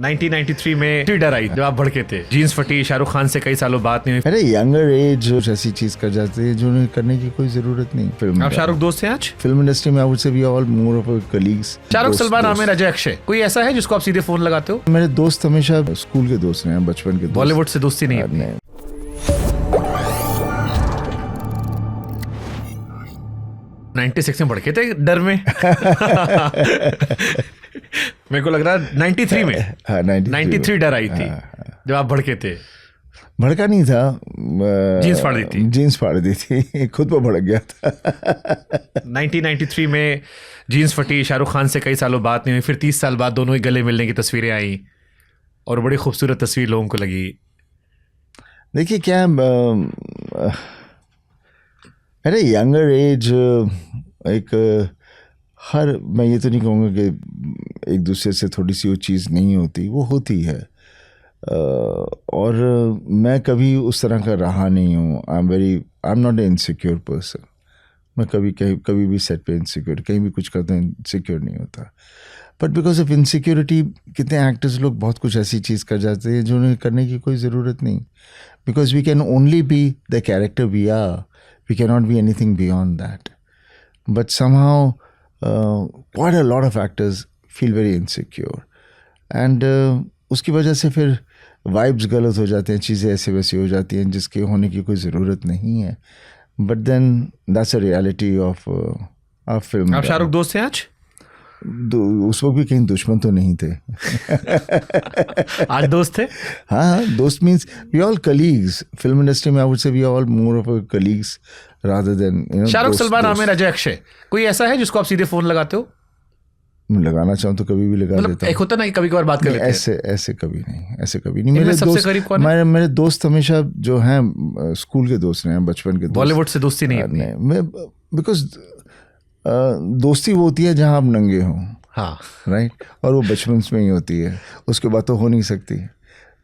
1993 में डर आई जब आप भड़के थे, जीन्स फटी, शाहरुख खान से कई सालों बात नहीं हुई। अरे यंगर एज ऐसी चीज कर जाते हैं जो उन्हें करने की कोई जरूरत नहीं। फिल्म आप शाहरुख दोस्त हैं आज फिल्म इंडस्ट्री में? I would say we are all more of colleagues. Shahrukh, Salman, Aamir, Ajay, Akshay, कोई ऐसा है जिसको आप सीधे फोन लगाते हो? मेरे दोस्त हमेशा स्कूल के दोस्त हैं, बचपन के दोस्त। बॉलीवुड से दोस्ती नहीं है? 96 में भड़के थे डर में। मेरे को लग रहा है 93 में। हाँ, 93 डर आई थी जब आप भड़के थे। भड़का नहीं था, जीन्स फाड़ दी थी। जीन्स फाड़ दी थी, खुद पर भड़क गया था। 1993 में जीन्स फटी, शाहरुख खान से कई सालों बात नहीं हुई, फिर 30 साल बाद दोनों ही गले मिलने की तस्वीरें आई और बड़ी खूबसूरत तस्वीर लोगों को लगी। देखिए क्या, अरे यंगर एज मैं ये तो नहीं कहूँगा कि एक दूसरे से थोड़ी सी वो चीज़ नहीं होती, वो होती है। और मैं कभी उस तरह का रहा नहीं हूँ। I am not a insecure person. मैं कभी भी सेट पे इनसिक्योर, कहीं भी कुछ करता हूँ इनसिक्योर नहीं होता। बट बिकॉज ऑफ इनसिक्योरिटी कितने एक्टर्स लोग बहुत कुछ ऐसी चीज़ कर जाते हैं जो उन्हें करने की कोई ज़रूरत नहीं। Because we can only be the character we are, we can not be anything beyond that. But somehow quite a lot of actors feel very insecure and उसकी वजह से फिर वाइब्स गलत हो जाते हैं, चीज़ें ऐसे वैसी हो जाती हैं जिसके होने की कोई ज़रूरत नहीं है। But then that's a reality of film. आप शाहरुख दोस्त हैं आज? उस वक्त भी कहीं दुश्मन तो नहीं थे। आज दोस्त थे? हाँ, दोस्त means we all colleagues. Film industry में I would say we all more of colleagues rather than, you know, Shahrukh, Salman, Aamir, Ajay, Akshay, कोई ऐसा है जिसको आप सीधे फोन लगाते हो? लगाना चाहूँ तो कभी भी लगा देता हूँ। एक होता ना कि कभी कभार बात कर लेते हैं। ऐसे कभी नहीं। मेरे दोस्त हमेशा जो हैं स्कूल के दोस्त हैं, बचपन के दोस्त। बॉलीवुड से दोस्ती नहीं है? बिकॉज दोस्ती वो होती है जहाँ आप नंगे हों। हाँ, राइट। और वो बचपन में ही होती है, उसके बाद तो हो नहीं सकती।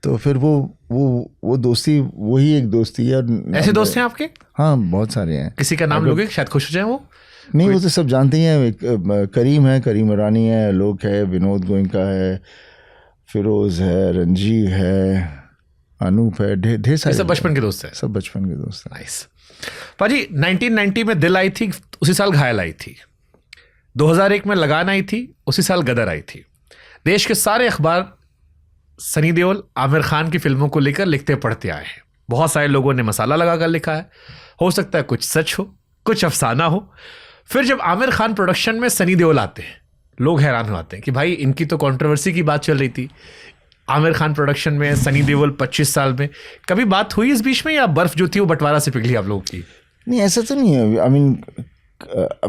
तो फिर वो दोस्ती वही एक दोस्ती है। ऐसे दोस्त हैं आपके? हाँ, बहुत सारे हैं। किसी का नाम लोगे शायद खुश हो जाए वो? नहीं, वो तो सब जानते ही हैं। करीम है, करीम ईरानी है, लोक है, विनोद गोयनका है, फिरोज है, रंजीव है, अनूप है, ढेर सारे। सब बचपन के दोस्त हैं? सब बचपन के दोस्त हैं। नाइस। पाजी, 1990 में दिल आई थी, उसी साल घायल आई थी। 2001 में लगान आई थी, उसी साल गदर आई थी। देश के सारे अखबार सनी देओल, आमिर खान की फिल्मों को लेकर लिखते पढ़ते आए हैं। बहुत सारे लोगों ने मसाला लगाकर लिखा है। हो सकता है कुछ सच हो, कुछ अफसाना हो। फिर जब आमिर खान प्रोडक्शन में सनी देओल आते हैं, लोग हैरान हो आते हैं कि भाई इनकी तो कंट्रोवर्सी की बात चल रही थी। आमिर खान प्रोडक्शन में सनी देओल 25 साल में, कभी बात हुई इस बीच में या बर्फ जो थी वो बंटवारा से पिघली आप लोगों की? नहीं, ऐसा तो नहीं है। आई मीन,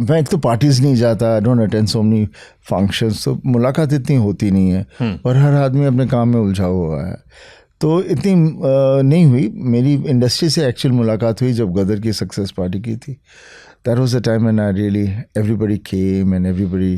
मैं एक तो पार्टीज नहीं जाता, I don't attend so many functions, तो मुलाकात इतनी होती नहीं है और हर आदमी अपने काम में उलझा हुआ है, तो इतनी नहीं हुई। मेरी इंडस्ट्री से एक्चुअल मुलाकात हुई जब गदर की सक्सेस पार्टी की थी। That was the time when I really everybody came and everybody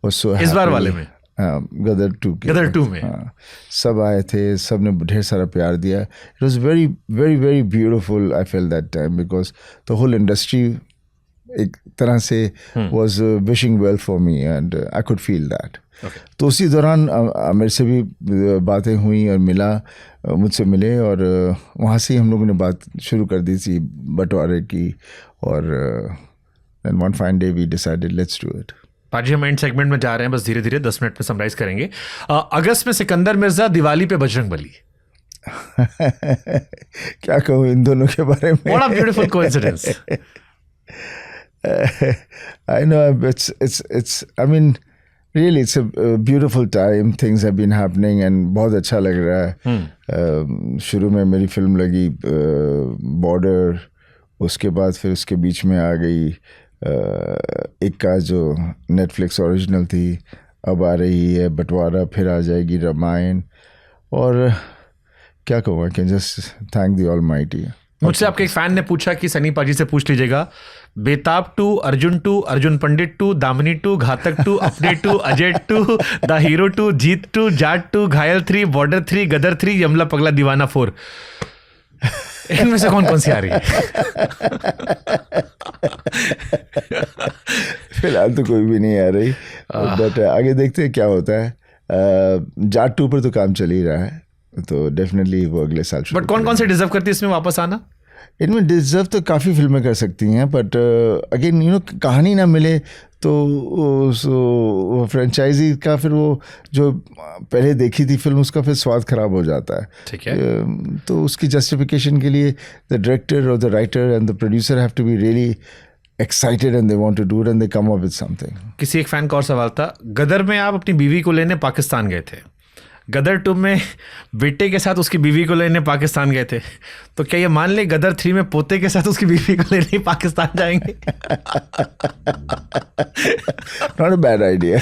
was so happy. इस बार वाले में? गदर 2 में। हाँ, सब आए थे, सब ने ढेर सारा प्यार दिया। It was very very very beautiful. I felt that time because the whole industry एक तरह से was wishing well for me and I could feel that. तो उसी दौरान मेरे से भी बातें हुई और मुझसे मिले और वहाँ से ही हम लोगों ने बात शुरू कर दी थी बंटवारे की। और then one fine day we decided let's do it. पाजी, हम एंड सेगमेंट में जा रहे हैं, बस धीरे धीरे 10 मिनट में समराइज करेंगे। अगस्त में सिकंदर मिर्जा, दिवाली पे बजरंगबली। क्या कहूँ इन दोनों के बारे में। What a beautiful coincidence. I know it's I mean really it's a beautiful time. Things have been happening and बहुत अच्छा लग रहा है। शुरू में मेरी फिल्म लगी बॉर्डर, उसके बाद फिर उसके बीच में आ गई एक का जो नेटफ्लिक्स ओरिजिनल थी, अब आ रही है बंटवारा, फिर आ जाएगी रामायण। और क्या कहूँ, I can just thank the almighty. मुझसे आपके एक फैन ने पूछा कि सनी पाजी से पूछ लीजिएगा, बेताब 2, अर्जुन 2, अर्जुन पंडित 2, दामिनी 2, घातक 2, अपने 2, अजय 2, द हीरो 2, जीत 2, जाट 2, घायल 3, बॉर्डर 3, गदर 3, यमला पगला दीवाना 4। इनमें से कौन कौन सी आ रही है? फिलहाल तो कोई भी नहीं आ रही, बट आगे देखते हैं क्या होता है। जाट 2 पर तो काम चल ही रहा है, तो डेफिनेटली वो अगले साल बट कौन कौन से डिजर्व करती है इसमें वापस आना? इनमें डिजर्व तो काफ़ी फिल्में कर सकती हैं, बट अगेन कहानी ना मिले तो वो फ्रेंचाइजी का फिर वो जो पहले देखी थी फिल्म उसका फिर स्वाद खराब हो जाता है. ठीक है. तो उसकी जस्टिफिकेशन के लिए द डायरेक्टर और the writer and the producer have to be really excited and they want to do it and they come up with something. किसी एक फैन का और सवाल था, गदर में आप अपनी बीवी को लेने पाकिस्तान गए थे, गदर 2 में बेटे के साथ उसकी बीवी को लेने पाकिस्तान गए थे, तो क्या ये मान ले गदर 3 में पोते के साथ उसकी बीवी को लेने पाकिस्तान जाएंगे? Not a bad idea.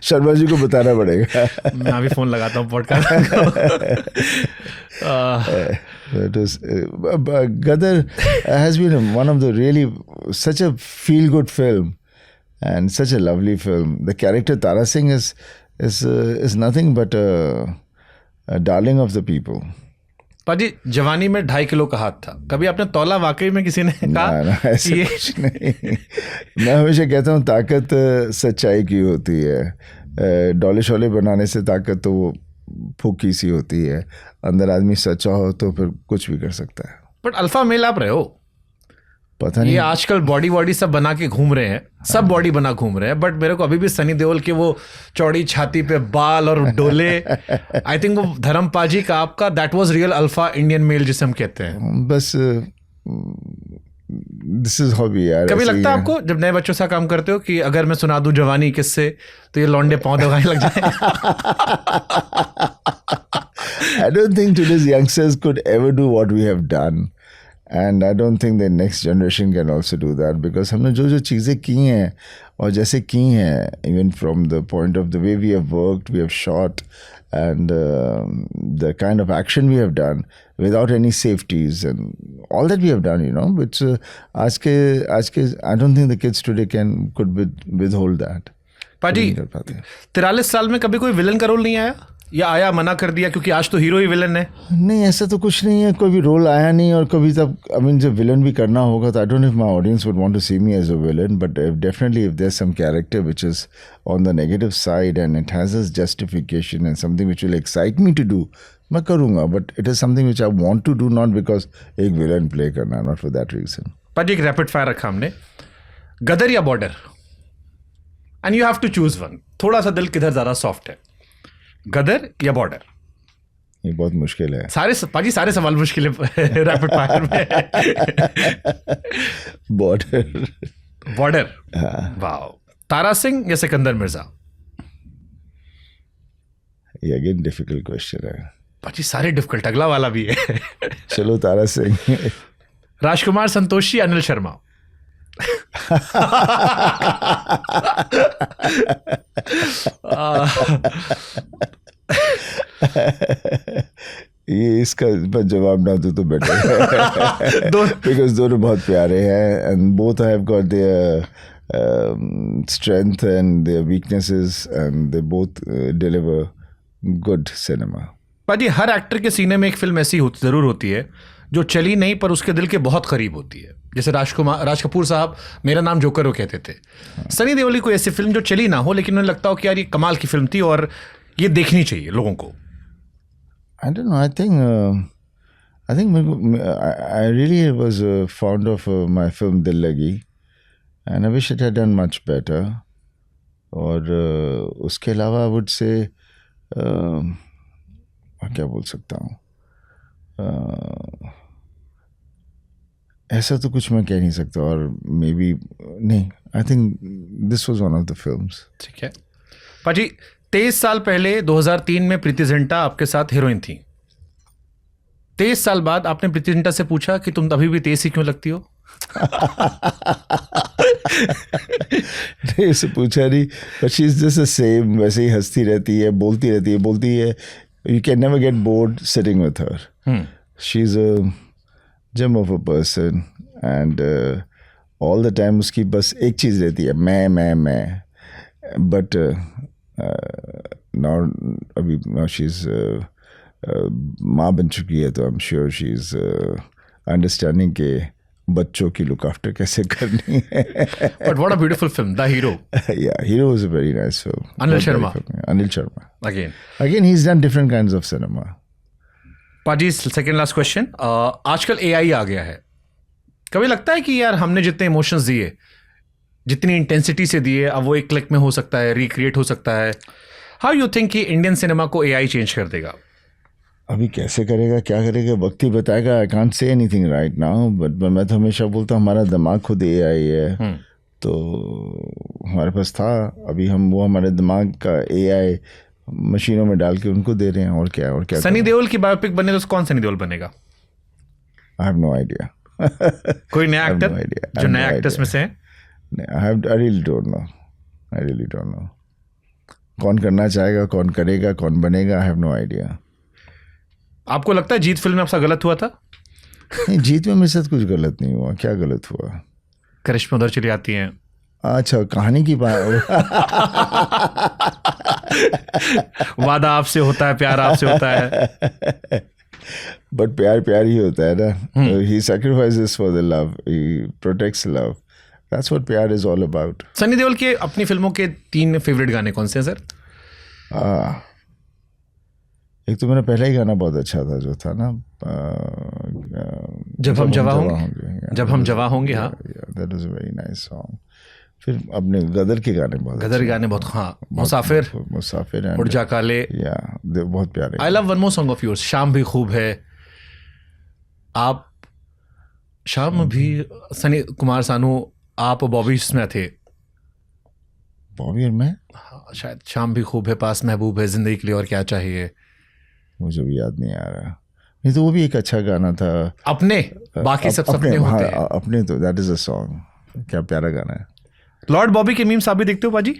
Sharma ji को बताना पड़ेगा. मैं अभी फोन लगाता हूँ podcast. Gadar has been one of the really such a feel good film and such a lovely film. The character Tara Singh is nothing but a darling of the people. पाजी जवानी में 2.5 kilo का हाथ था, कभी आपने तौला वाकई में किसी ने कहा? ना, ऐसा ये कुछ नहीं. मैं हमेशा कहता हूँ ताकत सच्चाई की होती है. डोले शोले बनाने से ताकत तो वो फूकी सी होती है. अंदर आदमी सच्चा हो तो फिर कुछ भी कर सकता है. बट अल्फा मेल आप रहे हो. पता ये नहीं. आजकल बॉडी सब बना के घूम रहे हैं, सब बॉडी बना घूम रहे हैं, बट मेरे को अभी भी सनी देओल के वो चौड़ी छाती पे बाल और डोले, आई थिंक वो धर्म पाजी का आपका that was real alpha Indian male जिसे हम कहते हैं. बस दिस इज हॉबी यार. कभी ऐसे ही लगता है है. आपको जब नए बच्चों से काम करते हो कि अगर मैं सुना दूं जवानी किससे तो ये लौंडे पाँव दबाने लग जाए? I don't think today's youngsters could ever do what we have done. And I don't think the next generation can also do that, because हमने जो चीज़ें की हैं और जैसे की हैं, even from the point of the way we have worked, we have shot, and the kind of action we have done without any safeties and all that we have done, you know, which आज के I don't think the kids today could withhold that. पाजी नहीं कर पाते. 43 साल में कभी कोई विलन का रोल नहीं आया, या आया मना कर दिया क्योंकि आज तो हीरो ही विलन है? नहीं, ऐसा तो कुछ नहीं है. कोई भी रोल आया नहीं. और कभी तब आई मीन जब विलन भी करना होगा तो I don't know if my audience would want to see me as a villain, but definitely if there is some character which is on the negative side and it has its justification and something which will excite me to do, मैं करूँगा. But it is something which I want to do, not because एक villain play करना, not for that reason. Paaji एक rapid fire रखा हमने, गदर या Border, and you have to choose one. थोड़ा सा दिल किधर ज्यादा सॉफ्ट है, गदर या बॉर्डर? ये बहुत मुश्किल है. पाजी सारे सवाल मुश्किल है रैपिड फायर में. Border. Border. Wow. Tara Singh या सिकंदर मिर्जा? ये अगेन डिफिकल्ट क्वेश्चन है. पाजी सारे डिफिकल्ट, अगला वाला भी है. चलो तारा सिंह. राजकुमार संतोषी, अनिल शर्मा? ये इसका जवाब ना दो तो बेटर है. बिकॉज दोनों बहुत प्यारे हैं and both have got their strength and their weaknesses and they both deliver good cinema. पाजी हर एक्टर के सीने में एक फिल्म ऐसी जरूर होती है जो चली नहीं पर उसके दिल के बहुत करीब होती है. जैसे राज कपूर साहब मेरा नाम जोकर वो कहते थे. सनी देओल की कोई ऐसी फिल्म जो चली ना हो लेकिन उन्हें लगता हो कि यार ये कमाल की फिल्म थी और ये देखनी चाहिए लोगों को? I don't know. I think I really was fond of my film Dil Lagi, and I wish it had done much better. और उसके अलावा I would say क्या बोल सकता हूँ, ऐसा तो कुछ मैं कह नहीं सकता. और मे बी नहीं, I think this was one of the films. ठीक है पाजी. 23 साल पहले 2003 में प्रीति जिंटा आपके साथ हीरोइन थी. 23 साल बाद आपने प्रीति जिंटा से पूछा कि तुम अभी भी 23 ही क्यों लगती हो? नहीं, उसे पूछा नहीं, but she is just the same. वैसे ही हंसती रहती है, बोलती है. You can never get bored sitting with her. She's a gem of a person, and all the time उसकी बस एक चीज़ रहती है, मैं. But now she's माँ बन चुकी है, तो I'm sure she's understanding के बच्चों की लुक आफ्टर कैसे करनी है. But what a beautiful film, the hero. Yeah, Hero was a very nice film. Anil Not Sharma. very funny. Anil Sharma. Again. Again, he's done different kinds of cinema. पाजी, second last question. आजकल AI आ गया है. कभी लगता है कि यार हमने जितने इमोशंस दिए, जितनी इंटेंसिटी से दिए, अब वो एक क्लिक में हो सकता है, रिक्रिएट हो सकता है. हाउ यू थिंक कि इंडियन सिनेमा को एआई चेंज कर देगा? अभी कैसे करेगा, क्या करेगा, वक्त ही बताएगा. I can't say anything right now, but मैं तो हमेशा बोलता हूँ हमारा दिमाग खुद एआई है. तो हमारे पास था, अभी हम वो हमारे दिमाग का एआई मशीनों में डाल के उनको दे रहे हैं. और क्या सनी देओल की बायोपिक बने तो कौन सनी देओल बनेगा? I have no idea. कोई नया एक्टर जो नया एक्टर्स में से है? I really don't know. कौन करना चाहेगा, कौन करेगा, कौन बनेगा, आई हैव नो आइडिया. आपको लगता है जीत फिल्म में आपसा गलत हुआ था? नहीं, जीत में मेरे साथ कुछ गलत नहीं हुआ. क्या गलत हुआ? करिश्मा उधर चली आती हैं. अच्छा, कहानी की बात. वादा आपसे होता है, प्यार आपसे होता है. बट प्यार ही होता है ना. He sacrifices for the love, he protects love. That's what प्यार is all about. Sunny Deol के अपनी फिल्मों के 3 फेवरेट गाने कौन से हैं सर? एक तो मेरा पहला ही गाना बहुत अच्छा था, जो था ना, जब हम जवां होंगे. जब हम जवां होंगे. हाँ, that was a very nice song. फिर अपने गदर के गाने बहुत हाँ, मुसाफिर उड़ जा काले, या बहुत प्यारे. I love one more song of yours, शाम भी खूब है. आप शाम भी, सनी कुमार सानू, आप बॉबी इसमें थे. बॉबी और मैं, हाँ, शायद शाम भी खूब है, पास महबूब है, जिंदगी के लिए और क्या चाहिए. मुझे भी याद नहीं आ रहा. नहीं तो वो भी एक अच्छा गाना था. अपने बाकी सब सपने होते हैं. अपने तो दैट इज अ सॉन्ग. क्या प्यारा गाना है. लॉर्ड बॉबी के मीम्स आप भी देखते हो पाजी?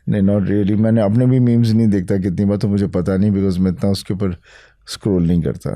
नहीं, नॉट रियली. मैंने अपने भी मीम्स नहीं देखता कितनी बार, तो मुझे पता नहीं, बिकॉज मैं इतना उसके ऊपर स्क्रॉल नहीं करता.